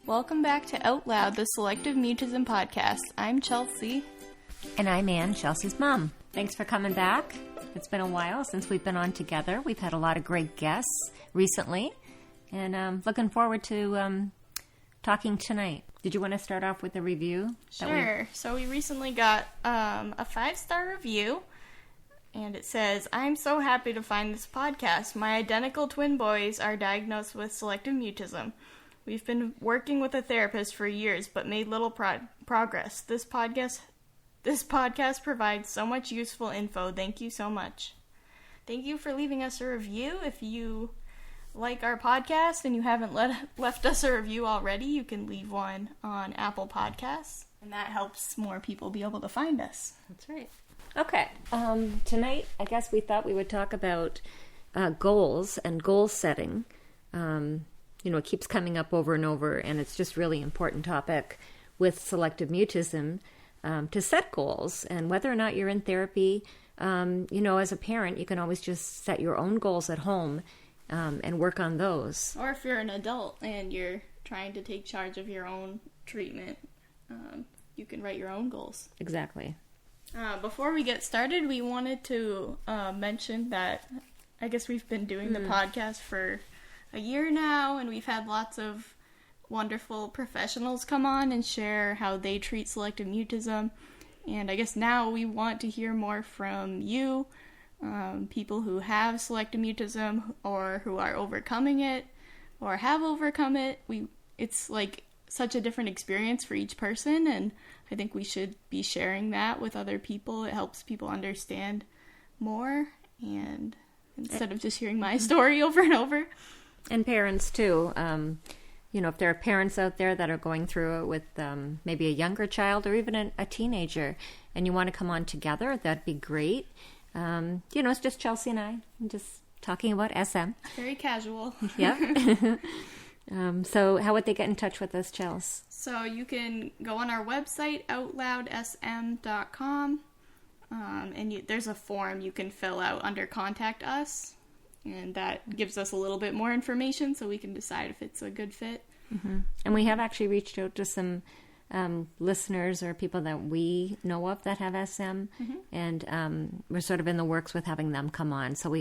Welcome back to Out Loud, the Selective Mutism Podcast. I'm Chelsea. And I'm Ann, Chelsea's mom. Thanks for coming back. It's been a while since we've been on together. We've had a lot of great guests recently, and I'm looking forward to talking tonight. Did you want to start off with a review? Sure. So we recently got a 5-star review, and it says, I'm so happy to find this podcast. My identical twin boys are diagnosed with selective mutism. We've been working with a therapist for years, but made little progress. This podcast provides so much useful info. Thank you so much. Thank you for leaving us a review. If you like our podcast and you haven't left us a review already, you can leave one on Apple Podcasts, and that helps more people be able to find us. That's right. Okay. Tonight, I guess we thought we would talk about goals and goal setting. It keeps coming up over and over, and it's just really important topic with selective mutism to set goals. And whether or not you're in therapy, as a parent, you can always just set your own goals at home and work on those. Or if you're an adult and you're trying to take charge of your own treatment, you can write your own goals. Exactly. Before we get started, we wanted to mention that I guess we've been doing the podcast for a year now, and we've had lots of wonderful professionals come on and share how they treat selective mutism. And I guess now we want to hear more from you, people who have selective mutism or who are overcoming it or have overcome it. It's like such a different experience for each person, and I think we should be sharing that with other people. It helps people understand more, and instead of just hearing my story over and over. And parents, too. If there are parents out there that are going through it with maybe a younger child or even a teenager, and you want to come on together, that'd be great. It's just Chelsea and I just talking about SM. Very casual. Yep. So how would they get in touch with us, Chels? So you can go on our website, outloudsm.com, and there's a form you can fill out under Contact Us. And that gives us a little bit more information so we can decide if it's a good fit. Mm-hmm. And we have actually reached out to some listeners or people that we know of that have SM. Mm-hmm. And we're sort of in the works with having them come on. So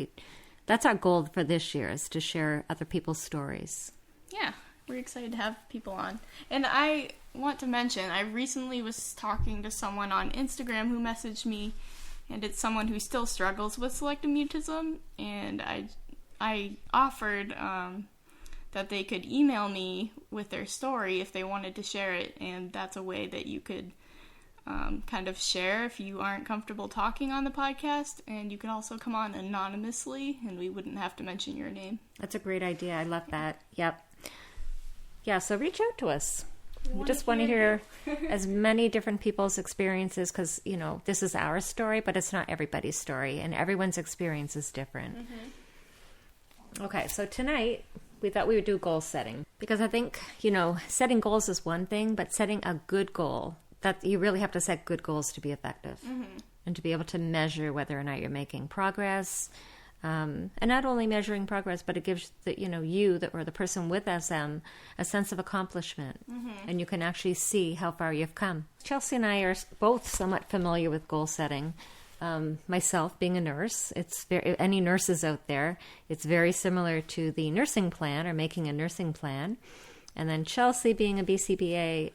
that's our goal for this year, is to share other people's stories. Yeah, we're excited to have people on. And I want to mention, I recently was talking to someone on Instagram who messaged me, and it's someone who still struggles with selective mutism, and I offered that they could email me with their story if they wanted to share it, and that's a way that you could kind of share if you aren't comfortable talking on the podcast, and you can also come on anonymously, and we wouldn't have to mention your name. That's a great idea. I love that. Yep. Yeah, so reach out to us. We just want to hear as many different people's experiences because, this is our story, but it's not everybody's story, and everyone's experience is different. Mm-hmm. Okay, so tonight we thought we would do goal setting because I think, setting goals is one thing, but setting a good goal, that you really have to set good goals to be effective and to be able to measure whether or not you're making progress. And not only measuring progress, but it gives or the person with SM a sense of accomplishment, and you can actually see how far you've come. Chelsea and I are both somewhat familiar with goal setting. Myself being a nurse, any nurses out there, it's very similar to the nursing plan or making a nursing plan. And then Chelsea being a BCBA.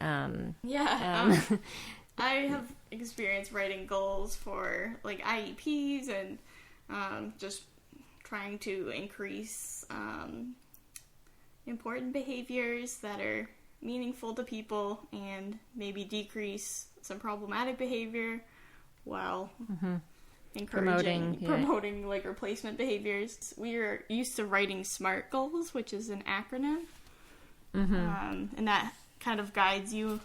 I have experience writing goals for like IEPs and just trying to increase important behaviors that are meaningful to people and maybe decrease some problematic behavior while promoting like replacement behaviors. We are used to writing SMART goals, which is an acronym, and that kind of guides you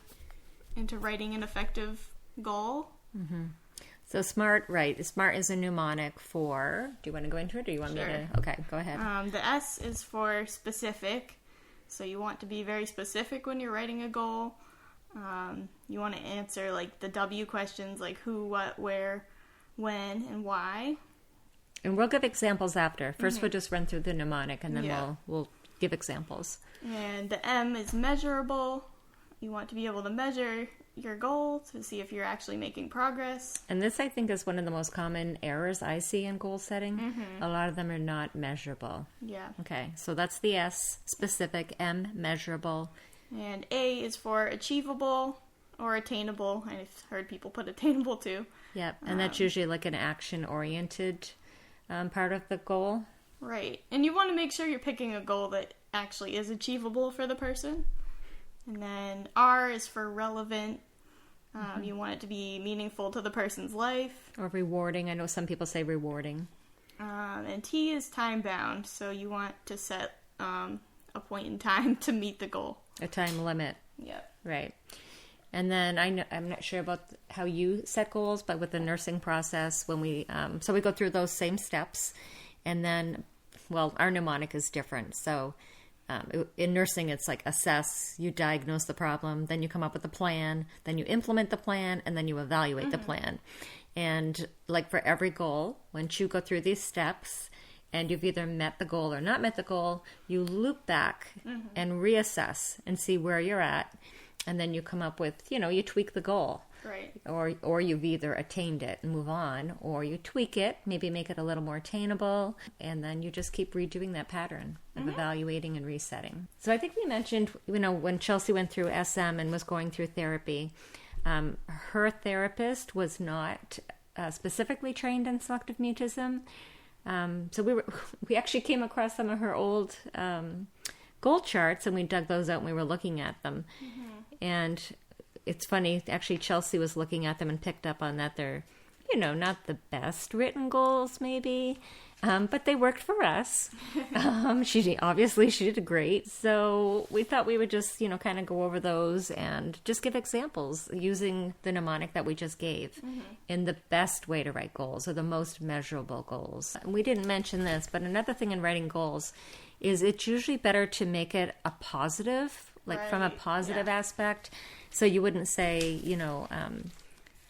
into writing an effective goal. Mm-hmm. So SMART, right. SMART is a mnemonic for... Do you want to go into it, or do you want me to... Okay, go ahead. The S is for specific. So you want to be very specific when you're writing a goal. You want to answer, like, the W questions, like who, what, where, when, and why. And we'll give examples after. First, we'll just run through the mnemonic, and then we'll give examples. And the M is measurable. You want to be able to measure your goal to see if you're actually making progress. And this, I think, is one of the most common errors I see in goal setting. A lot of them are not measurable. Yeah. Okay, so that's the S, specific, M, measurable. And A is for achievable or attainable. I've heard people put attainable too. Yep, and that's usually like an action-oriented part of the goal. Right. And you want to make sure you're picking a goal that actually is achievable for the person. And then R is for relevant. You want it to be meaningful to the person's life. Or rewarding. I know some people say rewarding. And T is time-bound. So you want to set a point in time to meet the goal. A time limit. Yep. Right. And then I'm not sure about how you set goals, but with the nursing process, when we go through those same steps, and then, well, our mnemonic is different. So in nursing, it's like assess, you diagnose the problem, then you come up with a plan, then you implement the plan, and then you evaluate the plan. And like for every goal, once you go through these steps, and you've either met the goal or not met the goal, you loop back and reassess and see where you're at. And then you come up with, you tweak the goal. Right. Or you've either attained it and move on, or you tweak it, maybe make it a little more attainable, and then you just keep redoing that pattern of evaluating and resetting. So I think we mentioned, when Chelsea went through SM and was going through therapy, her therapist was not specifically trained in selective mutism. So we actually came across some of her old goal charts, and we dug those out and we were looking at them. And it's funny, actually Chelsea was looking at them and picked up on that they're, not the best written goals maybe, but they worked for us. She did great. So we thought we would just, kind of go over those and just give examples using the mnemonic that we just gave in the best way to write goals, or the most measurable goals. And we didn't mention this, but another thing in writing goals is it's usually better to make it a positive, from a positive aspect. So you wouldn't say,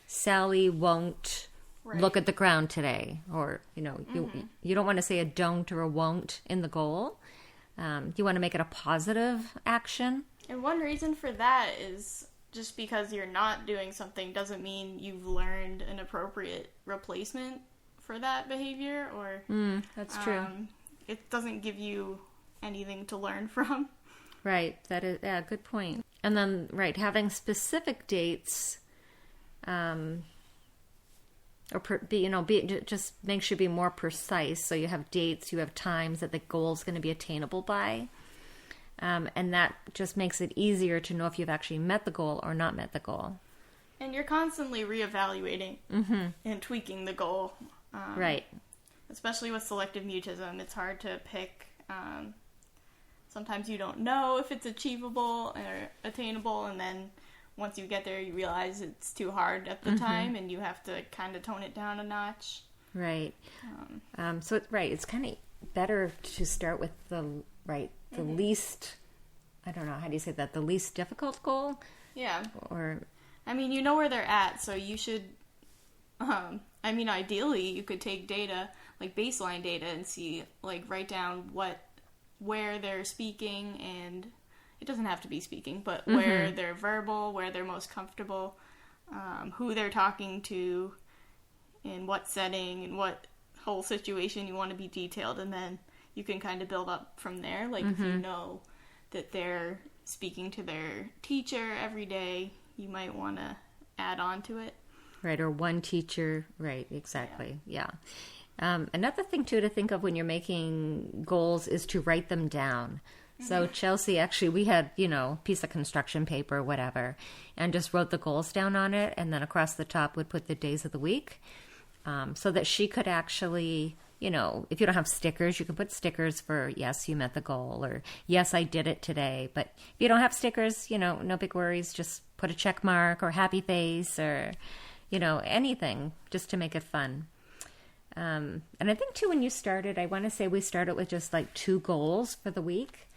Sally won't look at the ground today, or, you don't want to say a don't or a won't in the goal. You want to make it a positive action. And one reason for that is just because you're not doing something doesn't mean you've learned an appropriate replacement for that behavior, or that's true. It doesn't give you anything to learn from. Right. That is, good point. And then, having specific dates, just makes you be more precise. So you have dates, you have times that the goal is going to be attainable by. And that just makes it easier to know if you've actually met the goal or not met the goal. And you're constantly reevaluating and tweaking the goal. Right. Especially with selective mutism, it's hard to pick. Sometimes you don't know if it's achievable or attainable, and then once you get there, you realize it's too hard at the time, and you have to kind of tone it down a notch. Right. It's kind of better to start with the least, I don't know, how do you say that? The least difficult goal? Yeah. Or, you know where they're at, so you should, ideally, you could take data, like baseline data, and see, write down where they're speaking, and it doesn't have to be speaking, but where they're verbal, where they're most comfortable, who they're talking to, in what setting, in what whole situation you want to be detailed, and then you can kind of build up from there. If you know that they're speaking to their teacher every day, you might want to add on to it. Right, or one teacher. Right, exactly. Yeah. Another thing, too, to think of when you're making goals is to write them down. So Chelsea, actually, we had, piece of construction paper, whatever, and just wrote the goals down on it, and then across the top would put the days of the week, so that she could actually, if you don't have stickers, you can put stickers for, yes, you met the goal, or yes, I did it today. But if you don't have stickers, no big worries, just put a check mark or happy face or, anything just to make it fun. And I think, too, when you started, I want to say we started with just 2 goals for the week,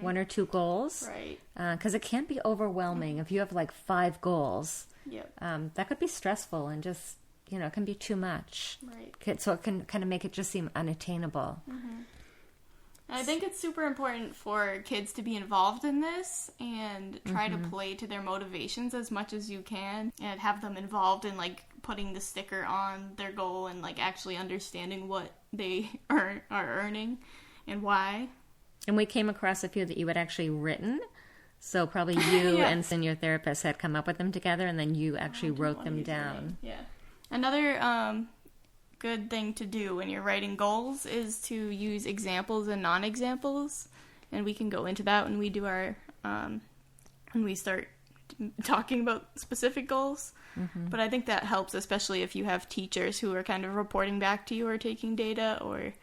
1 or 2 goals. Right. Because it can be overwhelming if you have 5 goals. Yep. That could be stressful and just, it can be too much. Right. So it can kind of make it just seem unattainable. I think it's super important for kids to be involved in this and try to play to their motivations as much as you can and have them involved in, like, putting the sticker on their goal and, like, actually understanding what they are earning and why. And we came across a few that you had actually written. So probably you and your therapist had come up with them together, and then you actually wrote them down. Yeah. Another good thing to do when you're writing goals is to use examples and non-examples, and we can go into that when we do our when we start talking about specific goals. But I think that helps, especially if you have teachers who are kind of reporting back to you or taking data, or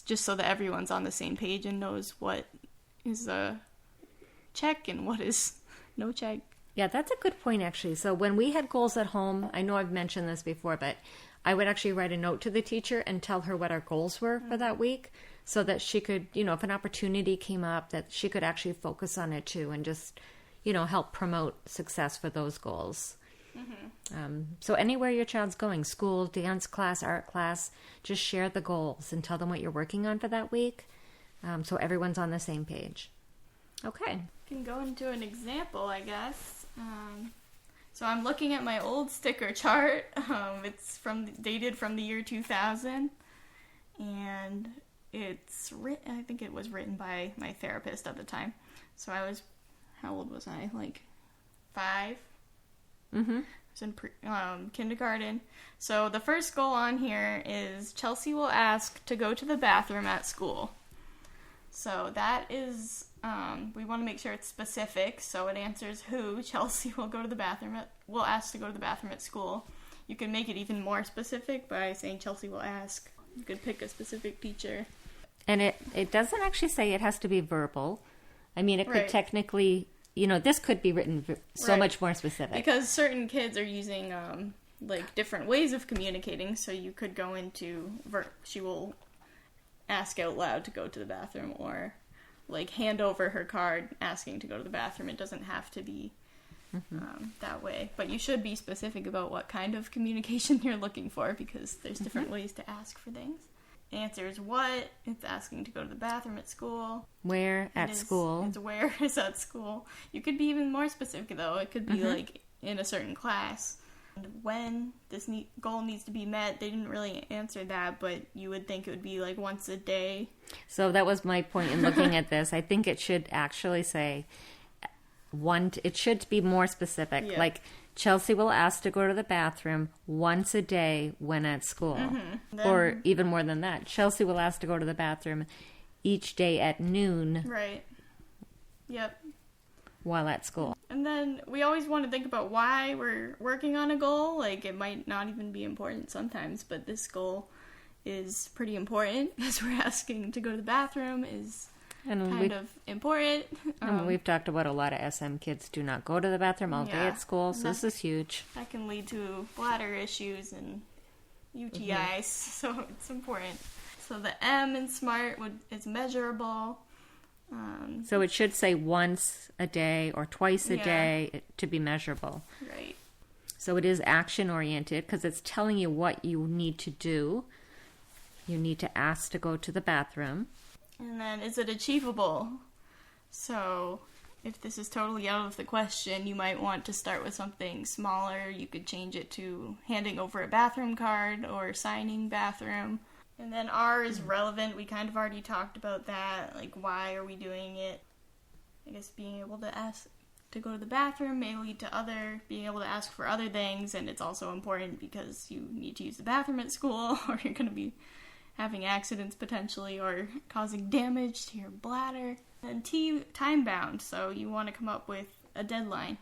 just so that everyone's on the same page and knows what is a check and what is no check. Yeah, that's a good point, actually. So when we had goals at home, I know I've mentioned this before, but I would actually write a note to the teacher and tell her what our goals were for that week, so that she could, if an opportunity came up, that she could actually focus on it too and just, help promote success for those goals. So anywhere your child's going, school, dance class, art class, just share the goals and tell them what you're working on for that week, so everyone's on the same page. Okay. Can go into an example, I guess. So I'm looking at my old sticker chart. It's dated from the year 2000, and it's I think it was written by my therapist at the time. So how old was I? Like 5. I was in kindergarten. So the first goal on here is Chelsea will ask to go to the bathroom at school. So that is, we want to make sure it's specific, so it answers who Chelsea will will ask to go to the bathroom at school. You can make it even more specific by saying Chelsea will ask. You could pick a specific teacher. And it doesn't actually say it has to be verbal. I mean, it could technically, this could be written so much more specific. Because certain kids are using, different ways of communicating, so you could go into, she will ask out loud to go to the bathroom, or hand over her card asking to go to the bathroom. It doesn't have to be that way, but you should be specific about what kind of communication you're looking for, because there's different ways to ask for things. Answers what? It's asking to go to the bathroom at school. Where at school? It's where is at school. You could be even more specific, though. It could be in a certain class. When this goal needs to be met, they didn't really answer that, but you would think it would be once a day. So that was my point in looking at this. I think it should actually say it should be more specific. Yeah. Like, Chelsea will ask to go to the bathroom once a day when at school. Or even more than that. Chelsea will ask to go to the bathroom each day at noon. Right. Yep. While at school. And then we always want to think about why we're working on a goal. It might not even be important sometimes, but this goal is pretty important because we're asking to go to the bathroom is kind of important. And we've talked about a lot of SM kids do not go to the bathroom all day at school, so this is huge. That can lead to bladder issues and UTIs, so it's important. So the M in SMART is measurable. So it should say once a day or twice a day to be measurable. Right. So it is action-oriented because it's telling you what you need to do. You need to ask to go to the bathroom. And then, is it achievable? So, if this is totally out of the question, you might want to start with something smaller. You could change it to handing over a bathroom card or signing bathroom. And then R is relevant. We kind of already talked about that. Why are we doing it? I guess being able to ask to go to the bathroom may lead to being able to ask for other things. And it's also important because you need to use the bathroom at school, or you're going to be having accidents potentially, or causing damage to your bladder. And T, time bound, so you want to come up with a deadline.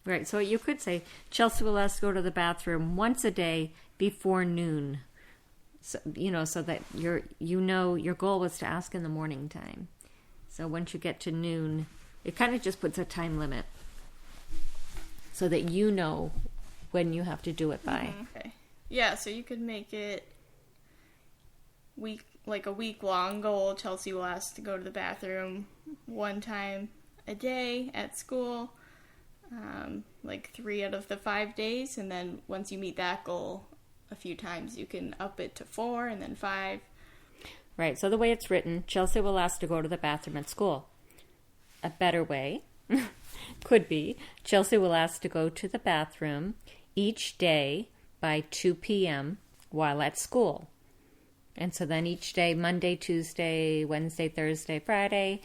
Right, so you could say, Chelsea will ask to go to the bathroom once a day before noon. So, so that your goal was to ask in the morning time. So once you get to noon, it kind of just puts a time limit so that you know when you have to do it by. Okay. Yeah, so you could make it a week-long goal. Chelsea will ask to go to the bathroom one time a day at school, 3 out of the 5 days, and then once you meet that goal a few times, you can up it to 4 and then 5. Right, so the way it's written, Chelsea will ask to go to the bathroom at school. A better way could be, Chelsea will ask to go to the bathroom each day by 2 p.m. while at school. And so then each day, Monday, Tuesday, Wednesday, Thursday, Friday,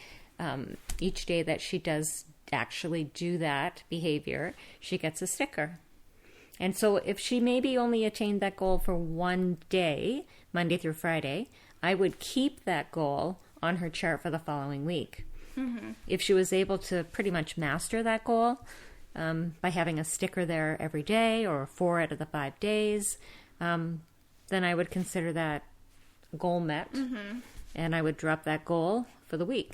each day that she does actually do that behavior, she gets a sticker. And so if she maybe only attained that goal for one day, Monday through Friday, I would keep that goal on her chart for the following week. Mm-hmm. If she was able to pretty much master that goal by having a sticker there every day or 4 out of the 5 days, then I would consider that goal met, and I would drop that goal for the week.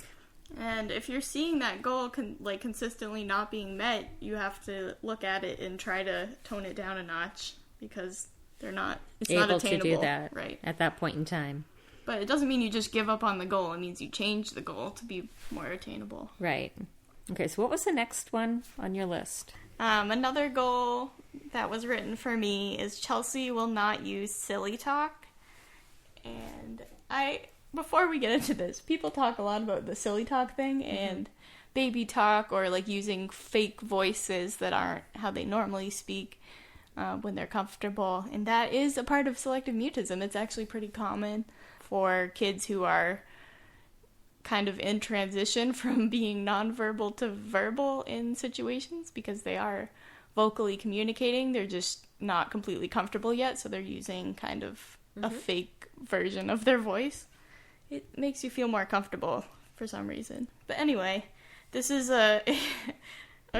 And if you're seeing that goal consistently not being met, you have to look at it and try to tone it down a notch, because it's not attainable to do that right at that point in time. But it doesn't mean you just give up on the goal. It means you change the goal to be more attainable. Right. Okay, so what was the next one on your list? Another goal that was written for me is Chelsea will not use silly talk. And before we get into this, people talk a lot about the silly talk thing and baby talk, or like using fake voices that aren't how they normally speak when they're comfortable. And that is a part of selective mutism. It's actually pretty common for kids who are kind of in transition from being nonverbal to verbal in situations, because they are vocally communicating. They're just not completely comfortable yet, so they're using kind of a fake version of their voice. It makes you feel more comfortable for some reason. But anyway, this is a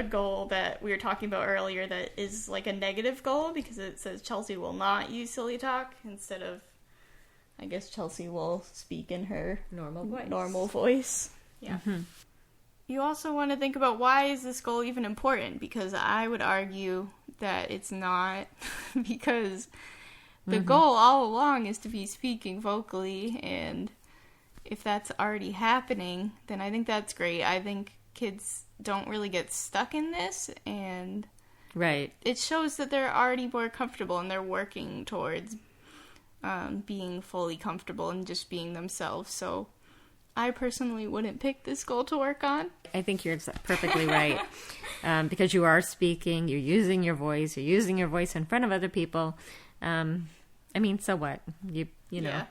goal that we were talking about earlier that is like a negative goal, because it says Chelsea will not use silly talk instead of, I guess Chelsea will speak in her normal voice. Yeah. Mm-hmm. You also want to think about, why is this goal even important? Because I would argue that it's not, because the goal all along is to be speaking vocally, and if that's already happening, then I think that's great. I think kids don't really get stuck in this, and right, it shows that they're already more comfortable and they're working towards being fully comfortable and just being themselves. So I personally wouldn't pick this goal to work on. I think you're perfectly right. Because you are speaking, you're using your voice in front of other people. I mean, so what? You know. Yeah.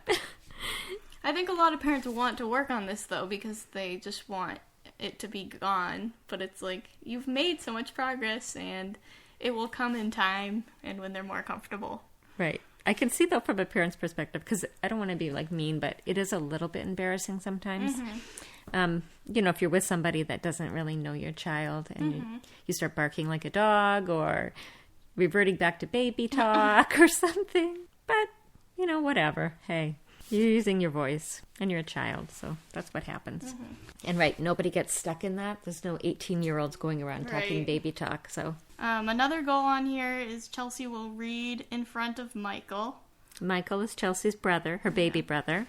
I think a lot of parents want to work on this, though, because they just want it to be gone. But it's like, you've made so much progress, and it will come in time and when they're more comfortable. Right. I can see, though, from a parent's perspective, because I don't want to be, mean, but it is a little bit embarrassing sometimes. If you're with somebody that doesn't really know your child, and you start barking like a dog, or reverting back to baby talk or something. But, whatever. Hey, you're using your voice, and you're a child, so that's what happens. And right, nobody gets stuck in that. There's no 18-year-olds going around talking baby talk, so... Another goal on here is Chelsea will read in front of Michael. Michael is Chelsea's brother, her baby brother.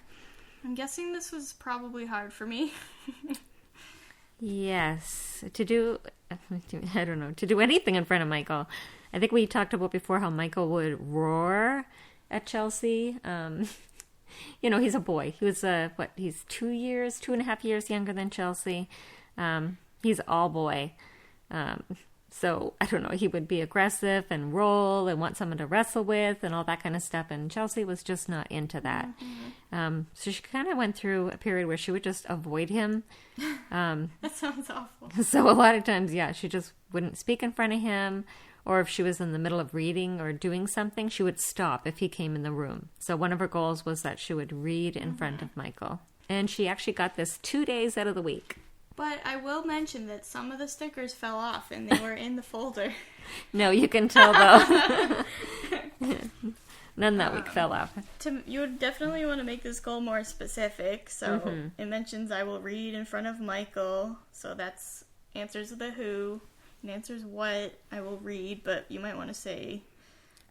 I'm guessing this was probably hard for me. Yes. To do anything in front of Michael. I think we talked about before how Michael would roar at Chelsea. He's a boy. He was, he's 2.5 years younger than Chelsea. He's all boy. So, I don't know, he would be aggressive and roll and want someone to wrestle with and all that kind of stuff. And Chelsea was just not into that. So she kind of went through a period where she would just avoid him. That sounds awful. So a lot of times, she just wouldn't speak in front of him. Or if she was in the middle of reading or doing something, she would stop if he came in the room. So one of her goals was that she would read in front of Michael. And she actually got this 2 days out of the week. But I will mention that some of the stickers fell off and they were in the folder. No, you can tell, though. None that week fell off. You would definitely want to make this goal more specific. So it mentions I will read in front of Michael. So that's answers the who and answers what I will read. But you might want to say...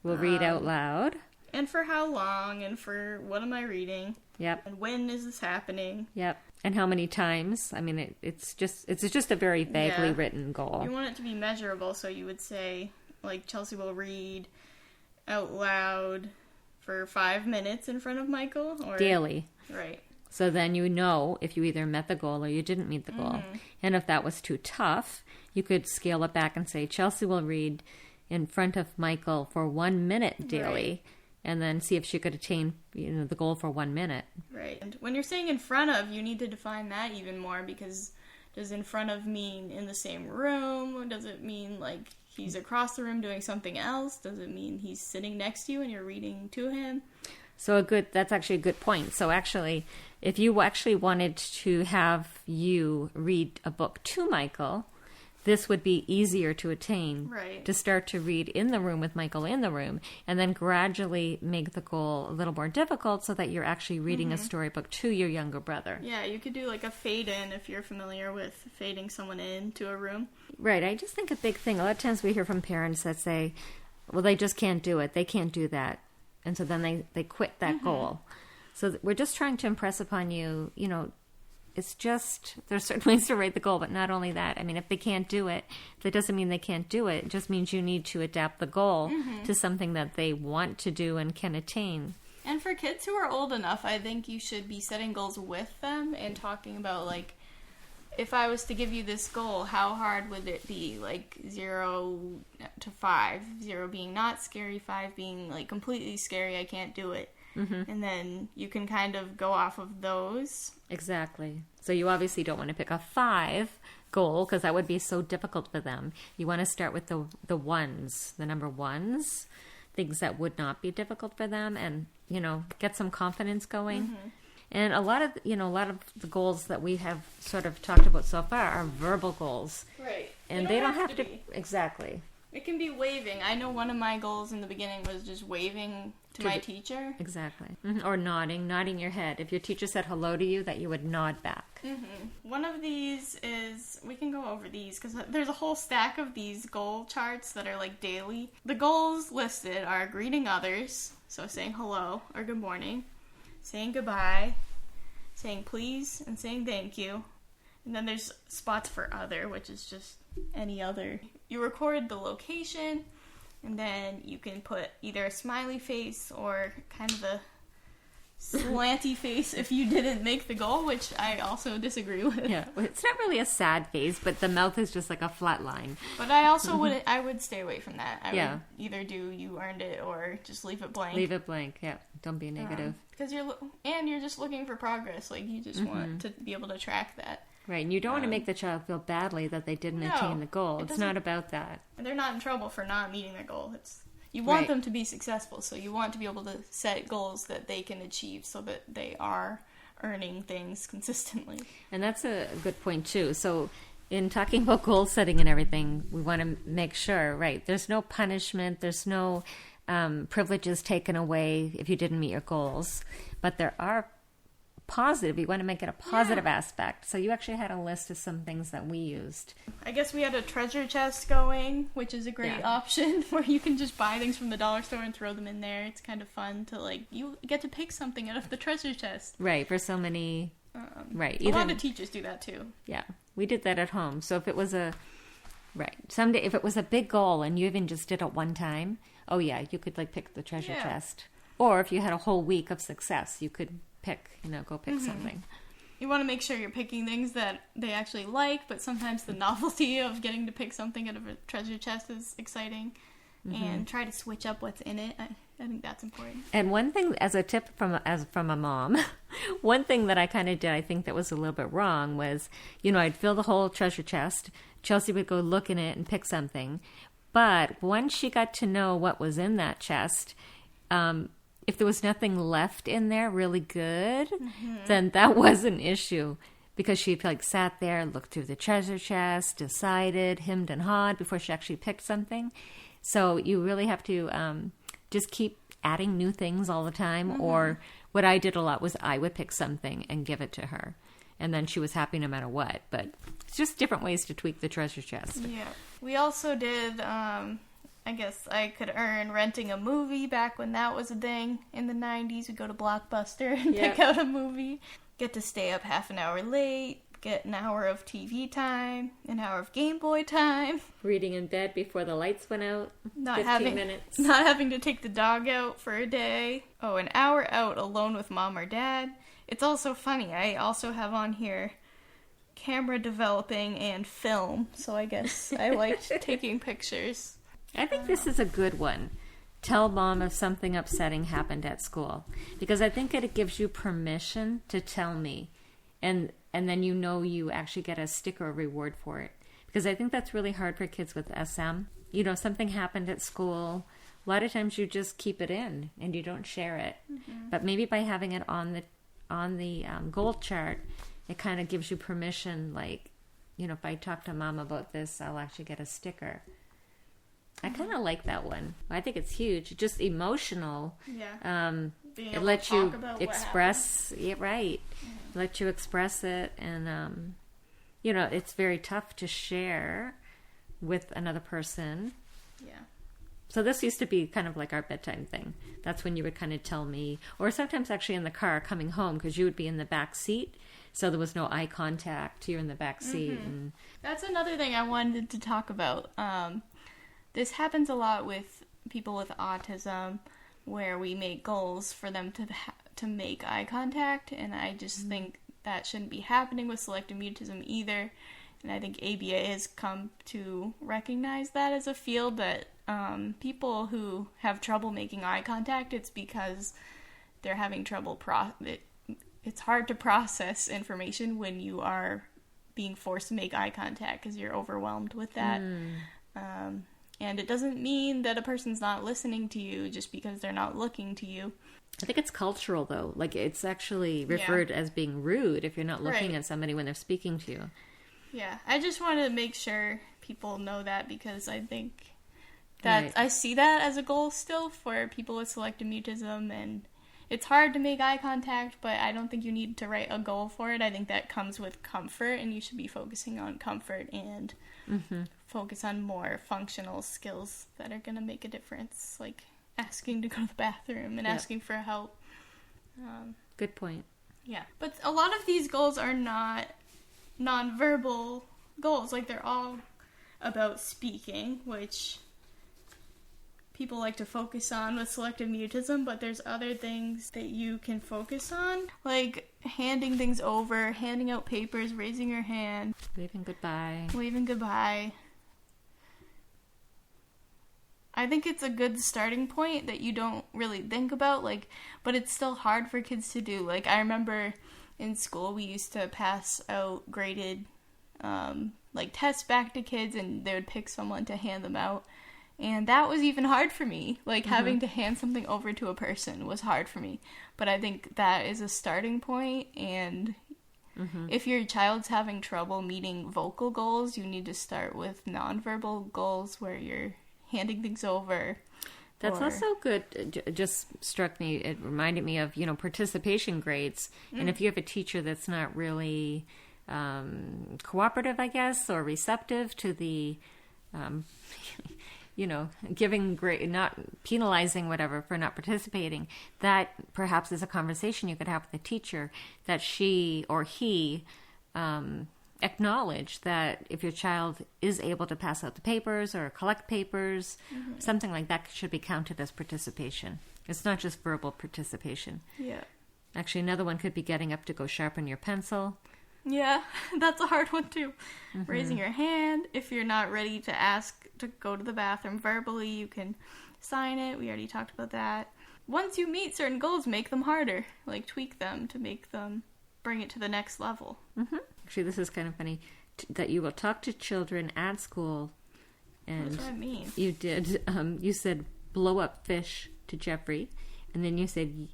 We'll read out loud. And for how long, and for what am I reading. Yep. And when is this happening. Yep. And how many times? I mean, it's just a very vaguely written goal. You want it to be measurable, so you would say, Chelsea will read out loud for 5 minutes in front of Michael? Or... Daily. Right. So then you know if you either met the goal or you didn't meet the goal. And if that was too tough, you could scale it back and say, Chelsea will read in front of Michael for 1 minute daily, and then see if she could attain the goal for 1 minute. Right. And when you're saying in front of, you need to define that even more, because does in front of mean in the same room? Does it mean like he's across the room doing something else? Does it mean he's sitting next to you and you're reading to him? So that's actually a good point. So actually, if you actually wanted to have you read a book to Michael, this would be easier to attain. Right. To start to read in the room with Michael in the room, and then gradually make the goal a little more difficult so that you're actually reading a storybook to your younger brother. Yeah, you could do like a fade in if you're familiar with fading someone into a room. Right. I just think a big thing, a lot of times we hear from parents that say, well, they just can't do it. They can't do that. And so then they quit that goal. So we're just trying to impress upon you, it's just, there's certain ways to write the goal, but not only that. I mean, if they can't do it, that doesn't mean they can't do it. It just means you need to adapt the goal to something that they want to do and can attain. And for kids who are old enough, I think you should be setting goals with them and talking about, like, if I was to give you this goal, how hard would it be? Like 0 to 5. 0 being not scary, 5 being like completely scary, I can't do it. And then you can kind of go off of those. Exactly. So you obviously don't want to pick a 5 goal, because that would be so difficult for them. You want to start with the ones, the number ones, things that would not be difficult for them, and get some confidence going. And a lot of the goals that we have sort of talked about so far are verbal goals. Right. And they don't have to exactly. It can be waving. I know one of my goals in the beginning was just waving to my teacher. Exactly. Or nodding your head. If your teacher said hello to you, that you would nod back. One of these is, we can go over these because there's a whole stack of these goal charts that are like daily. The goals listed are greeting others, so saying hello or good morning, saying goodbye, saying please, and saying thank you. And then there's spots for other, which is just any other. You record the location, and then you can put either a smiley face or kind of a slanty face if you didn't make the goal, which I also disagree with. Yeah, well, it's not really a sad face, but the mouth is just like a flat line. But I also would stay away from that. I would either do you earned it or just leave it blank. Leave it blank, yeah. Don't be negative. Because you're just looking for progress. Like, you just want to be able to track that. Right, and you don't want to make the child feel badly that they didn't attain the goal. It's not about that. They're not in trouble for not meeting their goal. You want them to be successful, so you want to be able to set goals that they can achieve so that they are earning things consistently. And that's a good point, too. So in talking about goal setting and everything, we want to make sure, right, there's no punishment, there's no privileges taken away if you didn't meet your goals, but there are positive. You want to make it a positive aspect. So you actually had a list of some things that we used. I guess we had a treasure chest going, which is a great option where you can just buy things from the dollar store and throw them in there. It's kind of fun to, like, you get to pick something out of the treasure chest. Right, for so many. Right. A lot of teachers do that too. Yeah, we did that at home. So if it was someday if it was a big goal and you even just did it one time, you could like pick the treasure chest. Or if you had a whole week of success, you could go pick something. You want to make sure you're picking things that they actually like, but sometimes the novelty of getting to pick something out of a treasure chest is exciting. And try to switch up what's in it. I think that's important. And one thing, as a tip from a mom, one thing that I kind of did, I think that was a little bit wrong, was, I'd fill the whole treasure chest. Chelsea would go look in it and pick something. But once she got to know what was in that chest, if there was nothing left in there really good, then that was an issue, because she sat there, looked through the treasure chest, decided, hemmed and hawed before she actually picked something. So you really have to just keep adding new things all the time. Or what I did a lot was I would pick something and give it to her, and then she was happy no matter what. But it's just different ways to tweak the treasure chest. Yeah. We also did... I guess I could earn renting a movie back when that was a thing in the 90s. We'd go to Blockbuster and pick out a movie. Get to stay up half an hour late. Get an hour of TV time. An hour of Game Boy time. Reading in bed before the lights went out. 15 minutes. Not having to take the dog out for a day. Oh, an hour out alone with mom or dad. it's also funny. I also have on here camera developing and film, so I guess I liked taking pictures. I think this is a good one. Tell mom if something upsetting happened at school, because I think it gives you permission to tell me, and then you actually get a sticker or reward for it, because I think that's really hard for kids with SM. Something happened at school. A lot of times you just keep it in and you don't share it. Mm-hmm. But maybe by having it on the goal chart, it kind of gives you permission. Like, if I talk to mom about this, I'll actually get a sticker. I kind of like that one. I think it's huge. Just emotional. Yeah. It lets you express. Yeah, right. Mm-hmm. Let you express it, and it's very tough to share with another person. Yeah. So this used to be kind of like our bedtime thing. That's when you would kind of tell me, or sometimes actually in the car coming home, because you would be in the back seat, so there was no eye contact. You're in the back seat. Mm-hmm. And that's another thing I wanted to talk about. This happens a lot with people with autism, where we make goals for them to make eye contact, and I just think that shouldn't be happening with selective mutism either. And I think ABA has come to recognize that as a field, that people who have trouble making eye contact, it's because they're having trouble it's hard to process information when you are being forced to make eye contact because you're overwhelmed with that. And it doesn't mean that a person's not listening to you just because they're not looking to you. I think it's cultural, though. Like, it's actually referred as being rude if you're not looking at somebody when they're speaking to you. Yeah, I just want to make sure people know that, because I think that I see that as a goal still for people with selective mutism, and it's hard to make eye contact, but I don't think you need to write a goal for it. I think that comes with comfort, and you should be focusing on comfort and focus on more functional skills that are going to make a difference, like asking to go to the bathroom and asking for help. Good point. Yeah, but a lot of these goals are not nonverbal goals. Like, they're all about speaking, which people like to focus on with selective mutism, but there's other things that you can focus on, like handing things over, handing out papers, raising your hand, waving goodbye. I think it's a good starting point that you don't really think about, but it's still hard for kids to do. Like, I remember in school we used to pass out graded tests back to kids, and they would pick someone to hand them out. And that was even hard for me. Like, having to hand something over to a person was hard for me. But I think that is a starting point, and if your child's having trouble meeting vocal goals, you need to start with nonverbal goals where you're handing things over. That's also good. It just struck me. It reminded me of, participation grades. And if you have a teacher that's not really cooperative, I guess, or receptive to the, giving grade, not penalizing whatever for not participating, that perhaps is a conversation you could have with the teacher, that she or he acknowledge that if your child is able to pass out the papers or collect papers, something like that should be counted as participation. It's not just verbal participation. Yeah. Actually, another one could be getting up to go sharpen your pencil. Yeah, that's a hard one too. Raising your hand. If you're not ready to ask to go to the bathroom verbally, you can sign it. We already talked about that. Once you meet certain goals, make them harder. Like, tweak them to make them bring it to the next level. Actually, this is kind of funny, that you will talk to children at school. And what does that mean? You did. You said blow up fish to Jeffrey, and then you said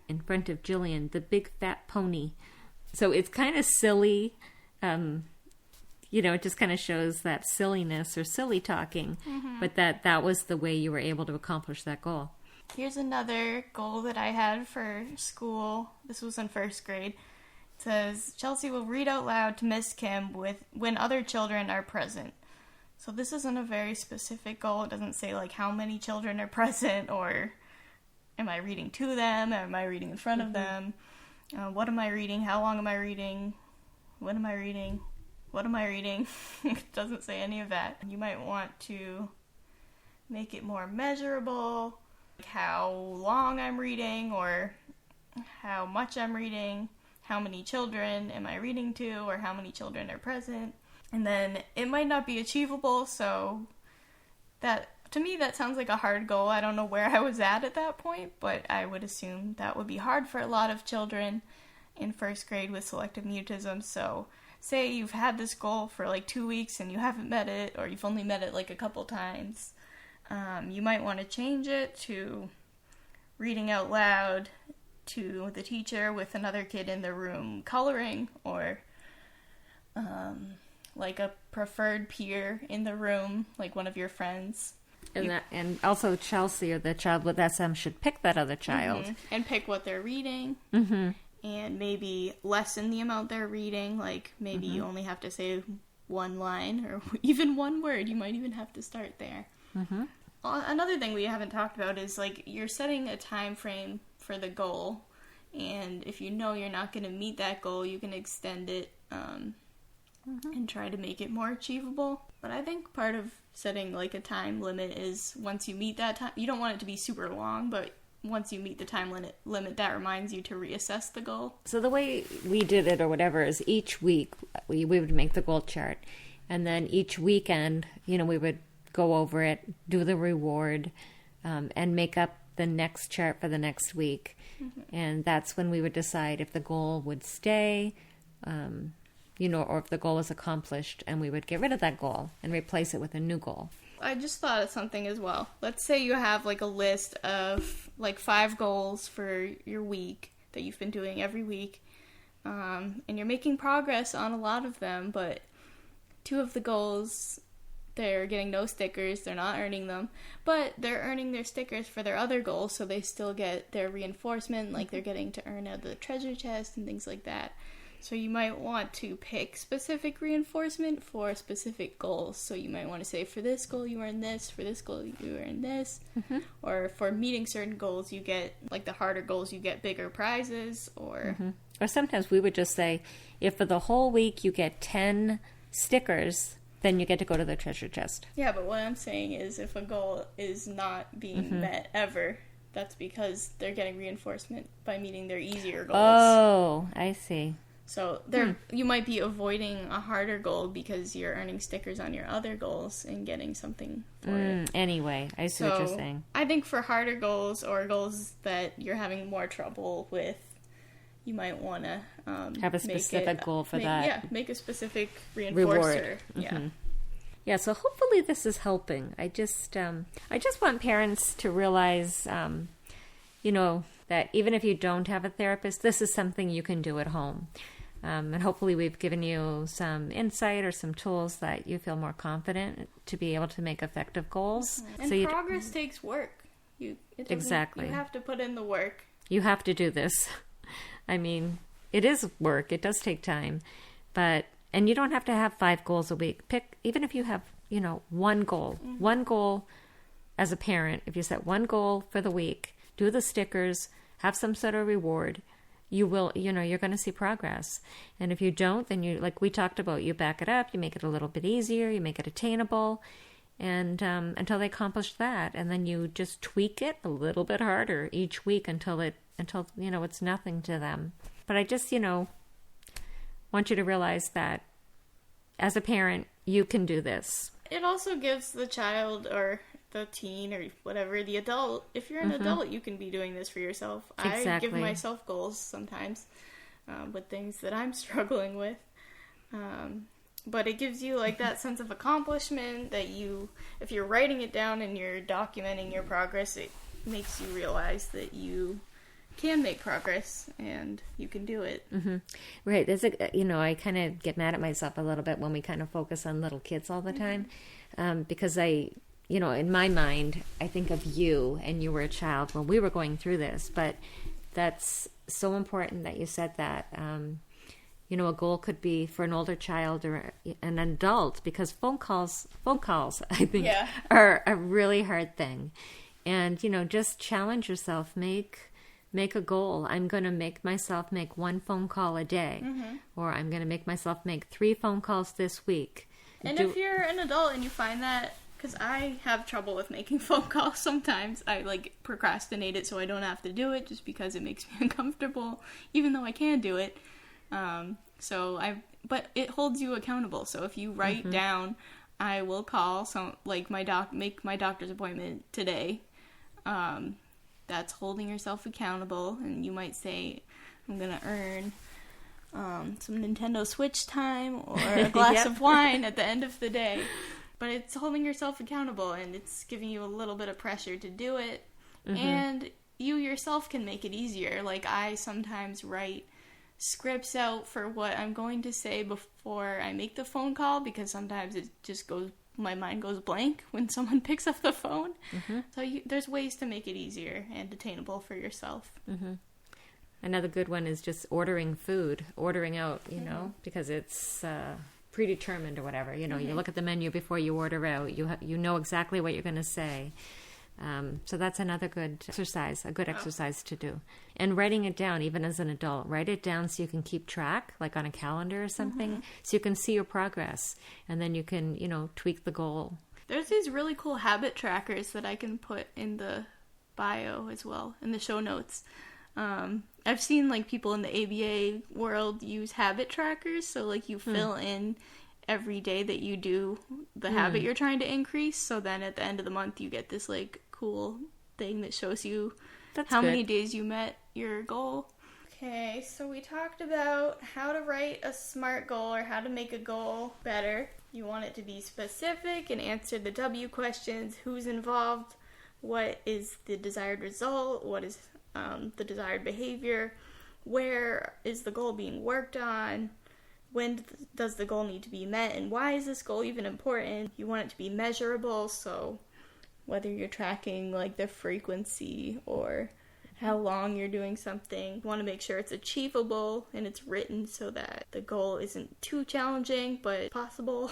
in front of Jillian, the big fat pony. So it's kind of silly. It just kind of shows that silliness or silly talking, but that was the way you were able to accomplish that goal. Here's another goal that I had for school. This was in first grade. It says, Chelsea will read out loud to Miss Kim when other children are present. So this isn't a very specific goal. It doesn't say, how many children are present, or am I reading to them, or am I reading in front of them? What am I reading? How long am I reading? When am I reading? What am I reading? It doesn't say any of that. You might want to make it more measurable, how long I'm reading or how much I'm reading. how many children am I reading to, or how many children are present. And then it might not be achievable, so that, to me, that sounds like a hard goal. I don't know where I was at that point, but I would assume that would be hard for a lot of children in first grade with selective mutism. So say you've had this goal for like 2 weeks and you haven't met it, or you've only met it like a couple times. You might want to change it to reading out loud to the teacher with another kid in the room coloring, or like a preferred peer in the room, like one of your friends. And also Chelsea, or the child with SM, should pick that other child. And pick what they're reading. And maybe lessen the amount they're reading. Like, maybe you only have to say one line, or even one word. You might even have to start there. Another thing we haven't talked about is, like, you're setting a time frame for the goal. And if you know you're not going to meet that goal, you can extend it and try to make it more achievable. But I think part of setting, like, a time limit is once you meet that time, you don't want it to be super long, but once you meet the time limit, that reminds you to reassess the goal. So the way we did it, or whatever, is each week we would make the goal chart. And then each weekend, we would go over it, do the reward, and make up the next chart for the next week. And that's when we would decide if the goal would stay, or if the goal was accomplished, and we would get rid of that goal and replace it with a new goal. I just thought of something as well. Let's say you have like a list of like 5 goals for your week that you've been doing every week, and you're making progress on a lot of them, but 2 of the goals, they're getting no stickers, they're not earning them, but they're earning their stickers for their other goals, so they still get their reinforcement, like they're getting to earn out the treasure chest and things like that. So you might want to pick specific reinforcement for specific goals. So you might want to say, for this goal you earn this, for this goal you earn this, or for meeting certain goals you get, like the harder goals, you get bigger prizes, or... Or sometimes we would just say, if for the whole week you get 10 stickers, then you get to go to the treasure chest. Yeah, but what I'm saying is, if a goal is not being met ever, that's because they're getting reinforcement by meeting their easier goals. Oh, I see. So you might be avoiding a harder goal because you're earning stickers on your other goals and getting something for it. Anyway, I see what you're saying. I think for harder goals, or goals that you're having more trouble with, you might want to have a specific goal for that. Yeah, make a specific reinforcer. Reward. Yeah, so hopefully this is helping. I just want parents to realize, that even if you don't have a therapist, this is something you can do at home. And hopefully we've given you some insight or some tools that you feel more confident to be able to make effective goals. And progress takes work. Exactly. You have to put in the work. You have to do this. I mean, it is work. It does take time. And you don't have to have 5 goals a week. Pick, even if you have, one goal. One goal as a parent. If you set one goal for the week, do the stickers, have some sort of reward, you will, you're going to see progress. And if you don't, then you, like we talked about, you back it up, you make it a little bit easier, you make it attainable, and until they accomplish that. And then you just tweak it a little bit harder each week until it's nothing to them. But I just, want you to realize that as a parent, you can do this. It also gives the child or the teen or whatever, the adult, if you're an adult, you can be doing this for yourself. Exactly. I give myself goals sometimes with things that I'm struggling with. But it gives you like that sense of accomplishment that if you're writing it down and you're documenting your progress, it makes you realize that you can make progress and you can do it. Right. There's I kind of get mad at myself a little bit when we kind of focus on little kids all the time, because in my mind, I think of you, and you were a child when we were going through this, but that's so important that you said that. A goal could be for an older child or an adult, because phone calls, I think, are a really hard thing. And, just challenge yourself, make a goal. I'm going to make myself make 1 phone call a day, or I'm going to make myself make 3 phone calls this week. And if you're an adult and you find that, because I have trouble with making phone calls sometimes, I procrastinate it so I don't have to do it just because it makes me uncomfortable, even though I can do it. But it holds you accountable. So if you write down, I will call make my doctor's appointment today. That's holding yourself accountable, and you might say, I'm gonna earn some Nintendo Switch time or a glass of wine at the end of the day. But it's holding yourself accountable, and it's giving you a little bit of pressure to do it. And you yourself can make it easier. Like, I sometimes write scripts out for what I'm going to say before I make the phone call, because sometimes it just my mind goes blank when someone picks up the phone. So there's ways to make it easier and attainable for yourself. Another good one is just ordering out, because it's predetermined or whatever. You look at the menu before you order out. You know exactly what you're going to say. So that's another good exercise, exercise to do. And writing it down, even as an adult, write it down so you can keep track, like on a calendar or something, so you can see your progress. And then you can, tweak the goal. There's these really cool habit trackers that I can put in the bio as well, in the show notes. I've seen like people in the ABA world use habit trackers. So like you fill in every day that you do the habit you're trying to increase. So then at the end of the month, you get this like cool thing that shows you many days you met your goal. Okay, so we talked about how to write a SMART goal, or how to make a goal better. You want it to be specific and answer the W questions. Who's involved? What is the desired result? What is the desired behavior? Where is the goal being worked on? When does the goal need to be met? And why is this goal even important? You want it to be measurable, so whether you're tracking like the frequency or how long you're doing something, you want to make sure it's achievable and it's written so that the goal isn't too challenging but possible.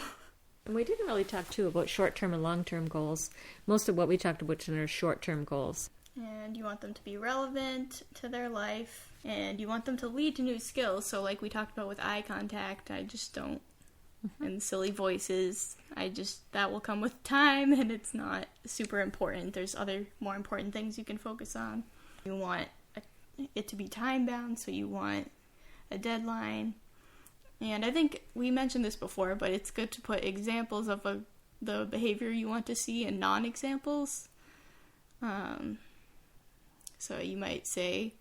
And we didn't really talk too about short-term and long-term goals. Most of what we talked about are short-term goals. And you want them to be relevant to their life, and you want them to lead to new skills. So like we talked about with eye contact, I just don't, and silly voices, that will come with time, and it's not super important. There's other more important things you can focus on. You want it to be time-bound, so you want a deadline. And I think we mentioned this before, but it's good to put examples of the behavior you want to see and non-examples. So you might say,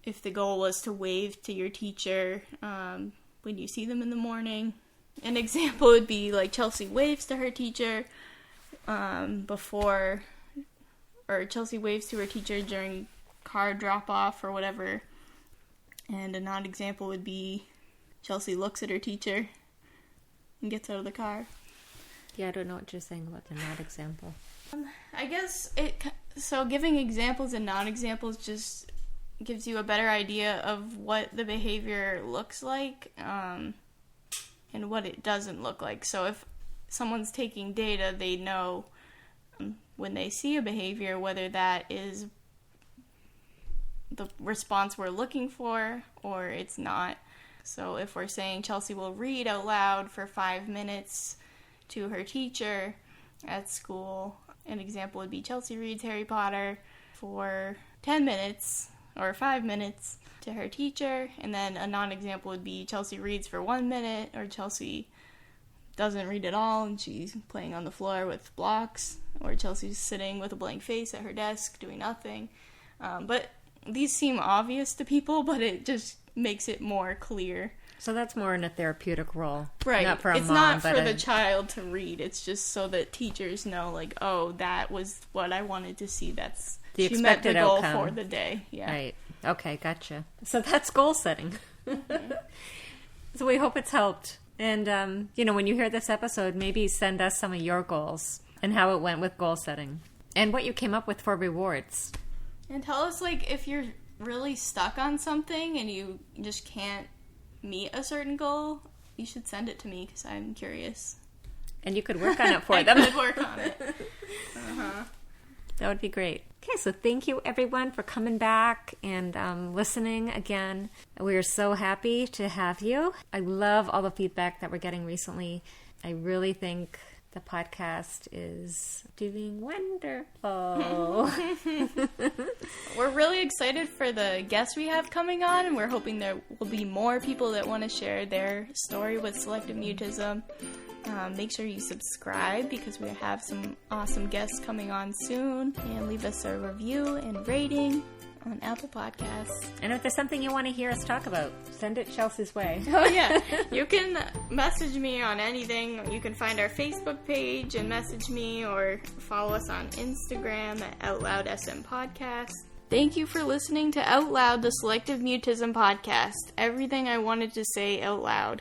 if the goal was to wave to your teacher when you see them in the morning, an example would be like Chelsea waves to her teacher or Chelsea waves to her teacher during car drop-off or whatever. And a non-example would be Chelsea looks at her teacher and gets out of the car. Yeah, I don't know what you're saying about the non-example. I guess so giving examples and non-examples just gives you a better idea of what the behavior looks like and what it doesn't look like. So if someone's taking data, they know when they see a behavior whether that is the response we're looking for or it's not. So if we're saying Chelsea will read out loud for 5 minutes to her teacher at school, an example would be Chelsea reads Harry Potter for 10 minutes or 5 minutes to her teacher, and then a non-example would be Chelsea reads for 1 minute, or Chelsea doesn't read at all and she's playing on the floor with blocks, or Chelsea's sitting with a blank face at her desk doing nothing. But these seem obvious to people, but it just makes it more clear. So that's more in a therapeutic role. Right. Not for a it's mom, not but for the child to read. It's just so that teachers know, like, oh, that was what I wanted to see. That's the she met the expected goal outcome for the day. Yeah. Right. Okay, gotcha. So that's goal setting. So we hope it's helped. And, when you hear this episode, maybe send us some of your goals and how it went with goal setting and what you came up with for rewards. And tell us, like, if you're really stuck on something and you just can't meet a certain goal, you should send it to me because I'm curious. And you could work on it for them. I could work on it. That would be great. Okay, so thank you everyone for coming back and listening again. We are so happy to have you. I love all the feedback that we're getting recently. I really think The podcast is doing wonderful. We're really excited for the guests we have coming on, and we're hoping there will be more people that want to share their story with selective mutism. Make sure you subscribe because we have some awesome guests coming on soon, and leave us a review and rating on Apple Podcasts. And if there's something you want to hear us talk about, send it Chelsea's way. Oh yeah, you can message me on anything. You can find our Facebook page and message me, or follow us on Instagram at OutLoudSM Podcast. Thank you for listening to Out Loud, the Selective Mutism Podcast. Everything I wanted to say out loud.